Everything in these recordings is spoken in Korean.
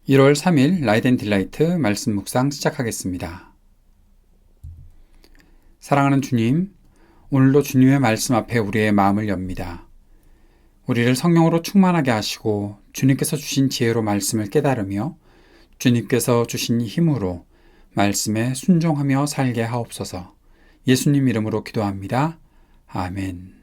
1월 3일 라이트 앤 딜라이트 말씀 묵상 시작하겠습니다. 사랑하는 주님, 오늘도 주님의 말씀 앞에 우리의 마음을 엽니다. 우리를 성령으로 충만하게 하시고 주님께서 주신 지혜로 말씀을 깨달으며 주님께서 주신 힘으로 말씀에 순종하며 살게 하옵소서. 예수님 이름으로 기도합니다. 아멘.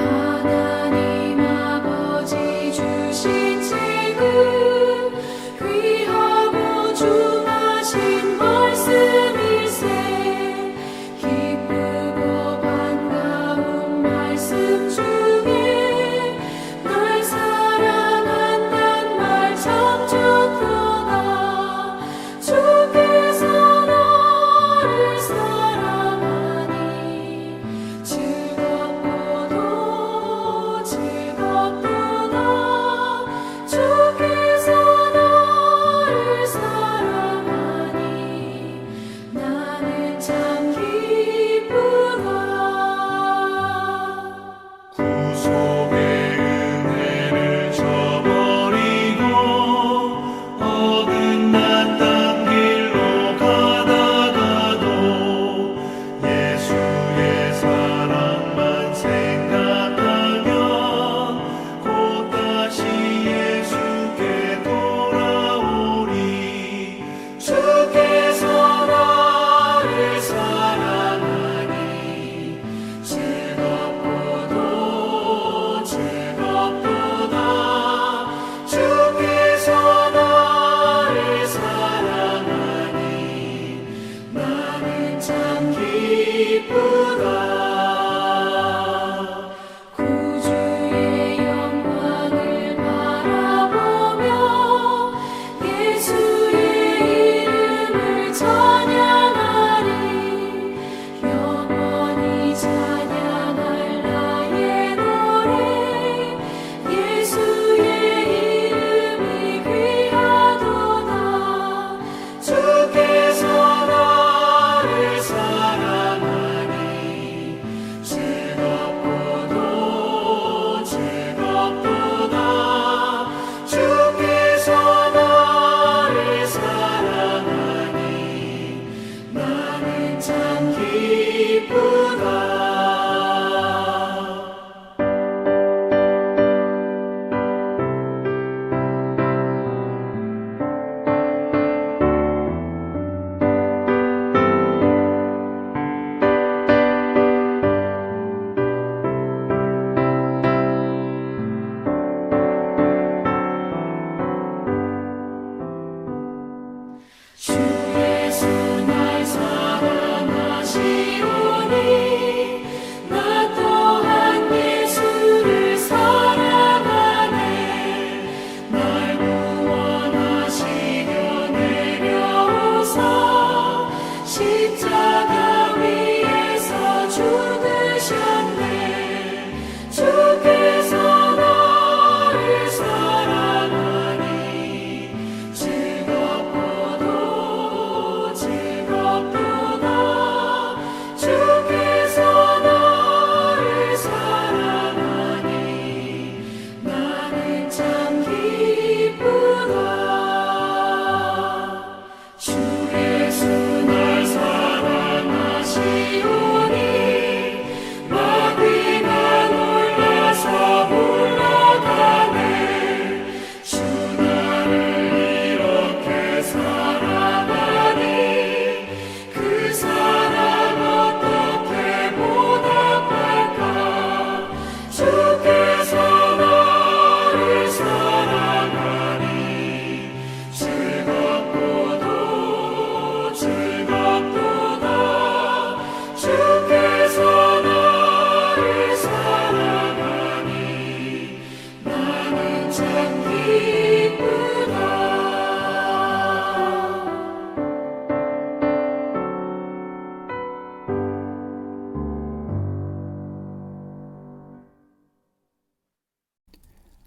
하나님 아버지 주신 책은 귀하고 중하신 말씀일세. 기쁘고 반가운 말씀 중에 날 사랑한단 말 참 좋구나. 주께서 나를 사랑하니 즐겁구나. 주께서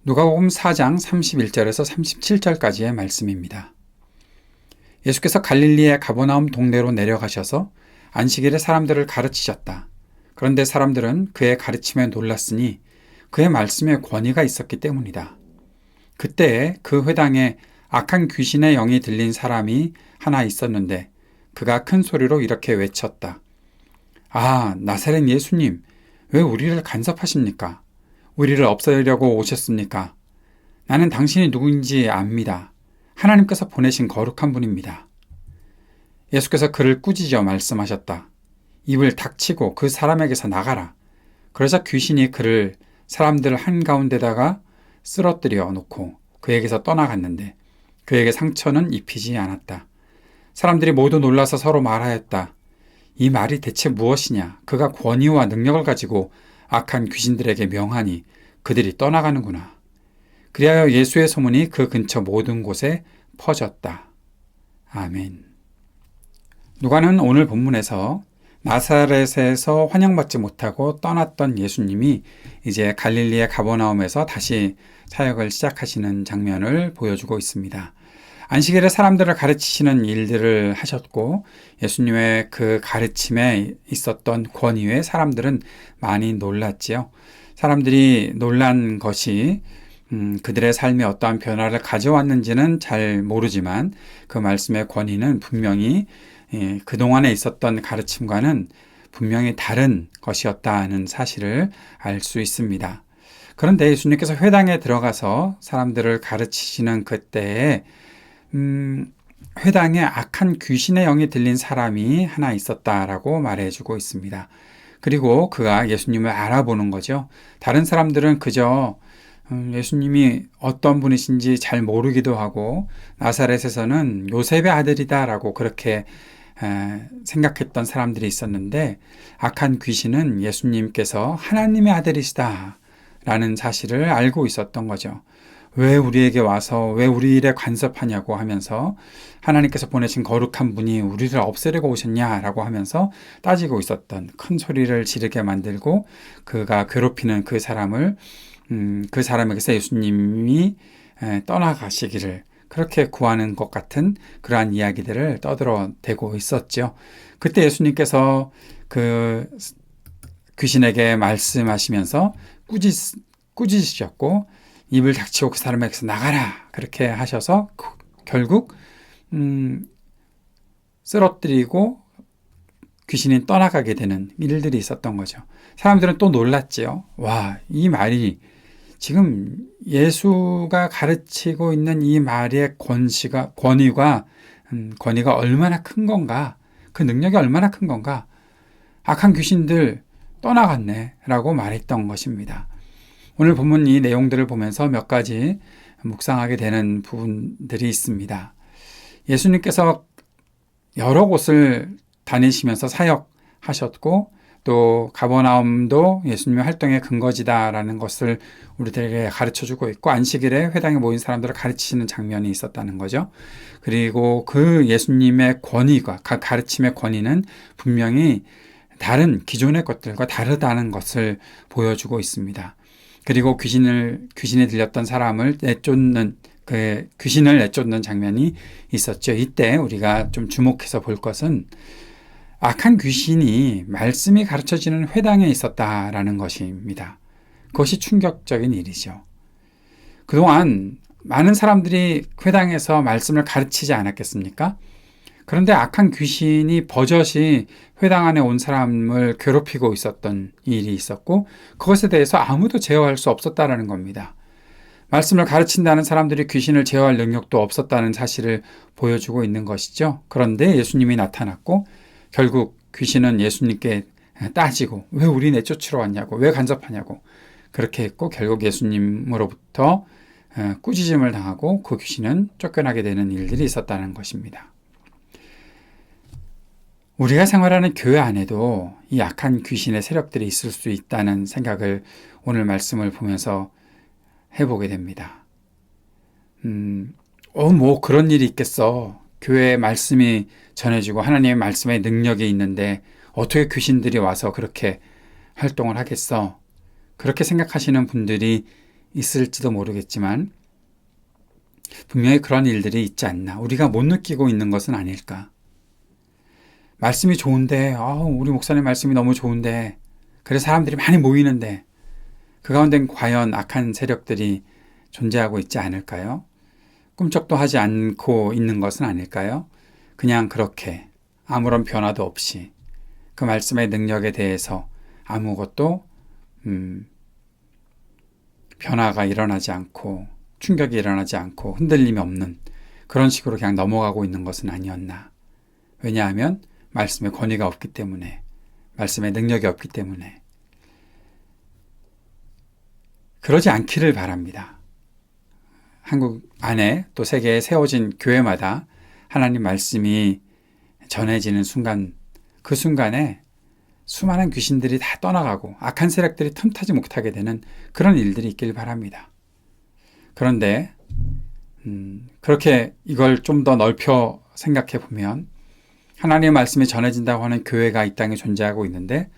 누가복음 4장 31절에서 37절까지의 말씀입니다. 예수께서 갈릴리의 가버나움 동네로 내려가셔서 안식일에 사람들을 가르치셨다. 그런데 사람들은 그의 가르침에 놀랐으니 그의 말씀에 권위가 있었기 때문이다. 그때 그 회당에 악한 귀신의 영이 들린 사람이 하나 있었는데 그가 큰 소리로 이렇게 외쳤다. 아, 나사렛 예수님, 왜 우리를 간섭하십니까? 우리를 없애려고 오셨습니까? 나는 당신이 누구인지 압니다. 하나님께서 보내신 거룩한 분입니다. 예수께서 그를 꾸짖어 말씀하셨다. 입을 닥치고 그 사람에게서 나가라. 그러자 귀신이 그를 사람들 한가운데다가 쓰러뜨려 놓고 그에게서 떠나갔는데 그에게 상처는 입히지 않았다. 사람들이 모두 놀라서 서로 말하였다. 이 말이 대체 무엇이냐? 그가 권위와 능력을 가지고 악한 귀신들에게 명하니 그들이 떠나가는구나. 그리하여 예수의 소문이 그 근처 모든 곳에 퍼졌다. 아멘. 누가는 오늘 본문에서 나사렛에서 환영받지 못하고 떠났던 예수님이 이제 갈릴리의 가버나움에서 다시 사역을 시작하시는 장면을 보여주고 있습니다. 안식일에 사람들을 가르치시는 일들을 하셨고 예수님의 그 가르침에 있었던 권위에 사람들은 많이 놀랐지요. 사람들이 놀란 것이 그들의 삶에 어떠한 변화를 가져왔는지는 잘 모르지만 그 말씀의 권위는 분명히 그동안에 있었던 가르침과는 분명히 다른 것이었다는 사실을 알 수 있습니다. 그런데 예수님께서 회당에 들어가서 사람들을 가르치시는 그때에 회당에 악한 귀신의 영이 들린 사람이 하나 있었다라고 말해주고 있습니다. 그리고 그가 예수님을 알아보는 거죠. 다른 사람들은 그저 예수님이 어떤 분이신지 잘 모르기도 하고 나사렛에서는 요셉의 아들이다라고 그렇게 생각했던 사람들이 있었는데 악한 귀신은 예수님께서 하나님의 아들이시다라는 사실을 알고 있었던 거죠. 왜 우리에게 와서 왜 우리 일에 간섭하냐고 하면서 하나님께서 보내신 거룩한 분이 우리를 없애려고 오셨냐라고 하면서 따지고 있었던, 큰 소리를 지르게 만들고 그가 괴롭히는 그 사람을 그 사람에게서 예수님이 떠나가시기를 그렇게 구하는 것 같은 그러한 이야기들을 떠들어대고 있었죠. 그때 예수님께서 그 귀신에게 말씀하시면서 꾸짖으셨고 입을 닥치고 그 사람에게서 나가라 그렇게 하셔서 결국 쓰러뜨리고 귀신이 떠나가게 되는 일들이 있었던 거죠. 사람들은 또 놀랐지요. 와, 이 말이 지금 예수가 가르치고 있는 이 말의 권위가 얼마나 큰 건가, 그 능력이 얼마나 큰 건가, 악한 귀신들 떠나갔네 라고 말했던 것입니다. 오늘 본문 이 내용들을 보면서 몇 가지 묵상하게 되는 부분들이 있습니다. 예수님께서 여러 곳을 다니시면서 사역하셨고 또 가버나움도 예수님의 활동의 근거지다라는 것을 우리들에게 가르쳐주고 있고 안식일에 회당에 모인 사람들을 가르치시는 장면이 있었다는 거죠. 그리고 그 예수님의 권위가 가르침의 권위는 분명히 다른 기존의 것들과 다르다는 것을 보여주고 있습니다. 그리고 귀신이 들렸던 사람을 귀신을 내쫓는 장면이 있었죠. 이때 우리가 좀 주목해서 볼 것은 악한 귀신이 말씀이 가르쳐지는 회당에 있었다라는 것입니다. 그것이 충격적인 일이죠. 그동안 많은 사람들이 회당에서 말씀을 가르치지 않았겠습니까? 그런데 악한 귀신이 버젓이 회당 안에 온 사람을 괴롭히고 있었던 일이 있었고 그것에 대해서 아무도 제어할 수 없었다라는 겁니다. 말씀을 가르친다는 사람들이 귀신을 제어할 능력도 없었다는 사실을 보여주고 있는 것이죠. 그런데 예수님이 나타났고 결국 귀신은 예수님께 따지고 왜 우리 내쫓으러 왔냐고, 왜 간섭하냐고 그렇게 했고 결국 예수님으로부터 꾸짖음을 당하고 그 귀신은 쫓겨나게 되는 일들이 있었다는 것입니다. 우리가 생활하는 교회 안에도 이 악한 귀신의 세력들이 있을 수 있다는 생각을 오늘 말씀을 보면서 해보게 됩니다. 뭐 그런 일이 있겠어. 교회에 말씀이 전해지고 하나님의 말씀에 능력이 있는데 어떻게 귀신들이 와서 그렇게 활동을 하겠어. 그렇게 생각하시는 분들이 있을지도 모르겠지만 분명히 그런 일들이 있지 않나. 우리가 못 느끼고 있는 것은 아닐까. 말씀이 좋은데, 우리 목사님 말씀이 너무 좋은데, 그래서 사람들이 많이 모이는데, 그 가운데 과연 악한 세력들이 존재하고 있지 않을까요? 꿈쩍도 하지 않고 있는 것은 아닐까요? 그냥 그렇게 아무런 변화도 없이 그 말씀의 능력에 대해서 아무것도 변화가 일어나지 않고 충격이 일어나지 않고 흔들림이 없는 그런 식으로 그냥 넘어가고 있는 것은 아니었나. 왜냐하면 말씀의 권위가 없기 때문에, 말씀의 능력이 없기 때문에. 그러지 않기를 바랍니다. 한국 안에 또 세계에 세워진 교회마다 하나님 말씀이 전해지는 순간, 그 순간에 수많은 귀신들이 다 떠나가고 악한 세력들이 틈타지 못하게 되는 그런 일들이 있길 바랍니다. 그런데 그렇게 이걸 좀 더 넓혀 생각해 보면 하나님의 말씀이 전해진다고 하는 교회가 이 땅에 존재하고 있는데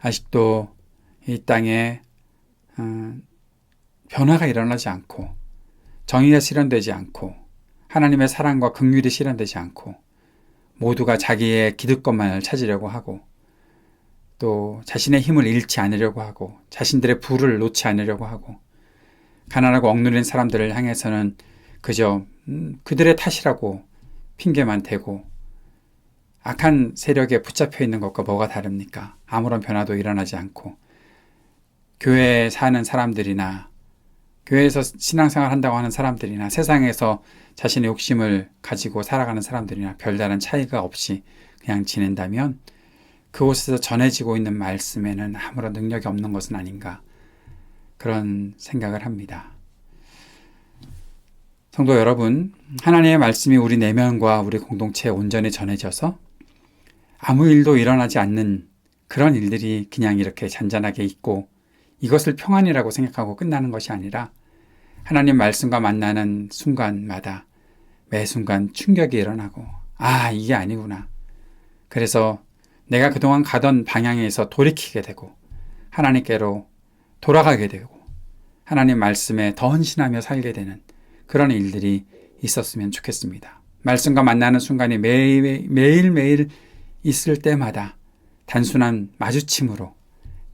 아직도 이 땅에 변화가 일어나지 않고 정의가 실현되지 않고 하나님의 사랑과 긍휼이 실현되지 않고 모두가 자기의 기득권만을 찾으려고 하고 또 자신의 힘을 잃지 않으려고 하고 자신들의 부를 놓지 않으려고 하고 가난하고 억누린 사람들을 향해서는 그저 그들의 탓이라고 핑계만 대고 악한 세력에 붙잡혀 있는 것과 뭐가 다릅니까? 아무런 변화도 일어나지 않고 교회에 사는 사람들이나 교회에서 신앙생활 한다고 하는 사람들이나 세상에서 자신의 욕심을 가지고 살아가는 사람들이나 별다른 차이가 없이 그냥 지낸다면 그곳에서 전해지고 있는 말씀에는 아무런 능력이 없는 것은 아닌가 그런 생각을 합니다. 성도 여러분, 하나님의 말씀이 우리 내면과 우리 공동체에 온전히 전해져서 아무 일도 일어나지 않는 그런 일들이 그냥 이렇게 잔잔하게 있고 이것을 평안이라고 생각하고 끝나는 것이 아니라 하나님 말씀과 만나는 순간마다 매 순간 충격이 일어나고 이게 아니구나. 그래서 내가 그동안 가던 방향에서 돌이키게 되고 하나님께로 돌아가게 되고 하나님 말씀에 더 헌신하며 살게 되는 그런 일들이 있었으면 좋겠습니다. 말씀과 만나는 순간이 매일매일 있을 때마다 단순한 마주침으로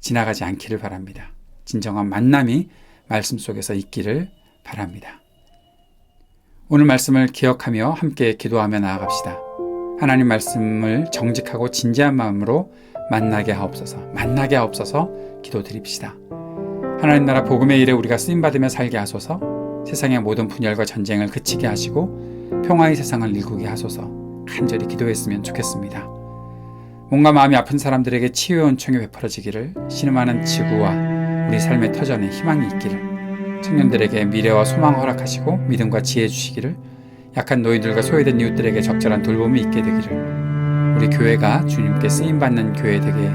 지나가지 않기를 바랍니다. 진정한 만남이 말씀 속에서 있기를 바랍니다. 오늘 말씀을 기억하며 함께 기도하며 나아갑시다. 하나님 말씀을 정직하고 진지한 마음으로 만나게 하옵소서 기도드립시다. 하나님 나라 복음의 일에 우리가 쓰임받으며 살게 하소서. 세상의 모든 분열과 전쟁을 그치게 하시고 평화의 세상을 일구게 하소서. 간절히 기도했으면 좋겠습니다. 몸과 마음이 아픈 사람들에게 치유의 은총이 베풀어지기를, 신음하는 지구와 우리 삶의 터전에 희망이 있기를, 청년들에게 미래와 소망을 허락하시고 믿음과 지혜 주시기를, 약한 노인들과 소외된 이웃들에게 적절한 돌봄이 있게 되기를, 우리 교회가 주님께 쓰임받는 교회 되게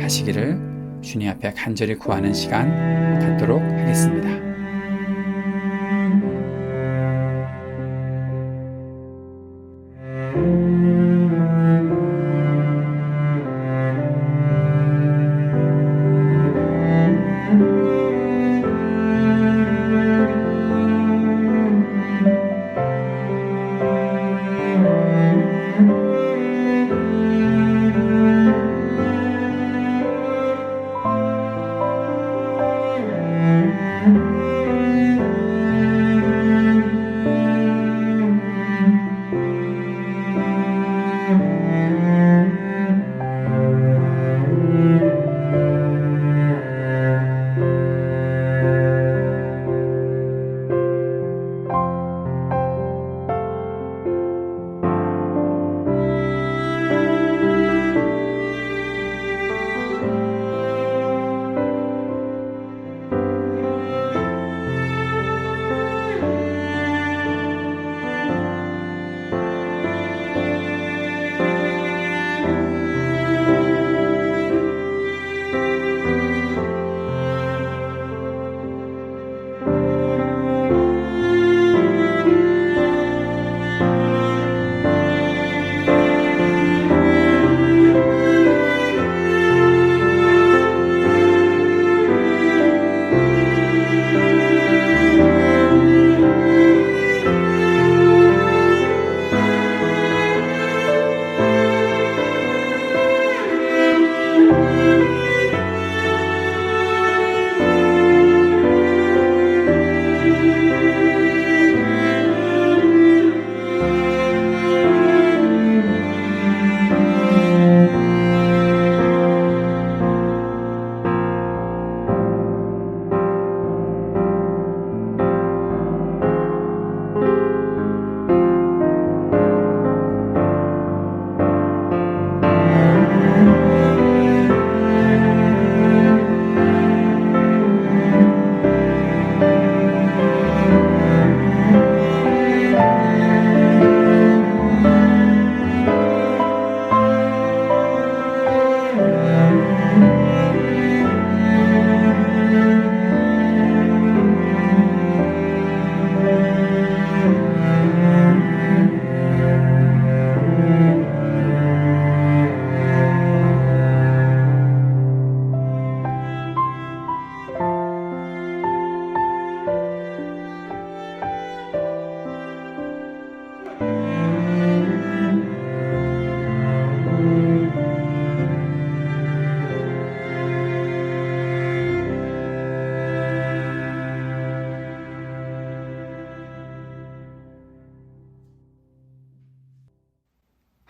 하시기를 주님 앞에 간절히 구하는 시간 갖도록 하겠습니다.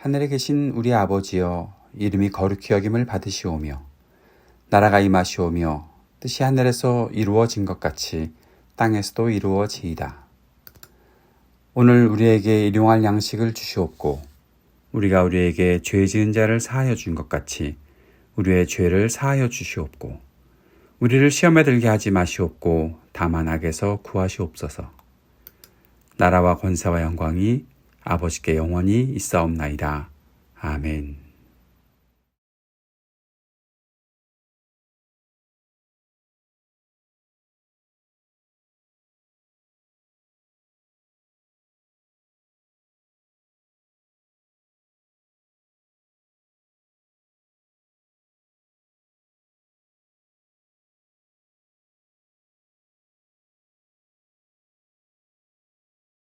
하늘에 계신 우리 아버지여, 이름이 거룩히 여김을 받으시오며 나라가 임하시오며 뜻이 하늘에서 이루어진 것 같이 땅에서도 이루어지이다. 오늘 우리에게 일용할 양식을 주시옵고 우리가 우리에게 죄 지은 자를 사하여 준 것 같이 우리의 죄를 사하여 주시옵고 우리를 시험에 들게 하지 마시옵고 다만 악에서 구하시옵소서. 나라와 권세와 영광이 아버지께 영원히 있사옵나이다. 아멘.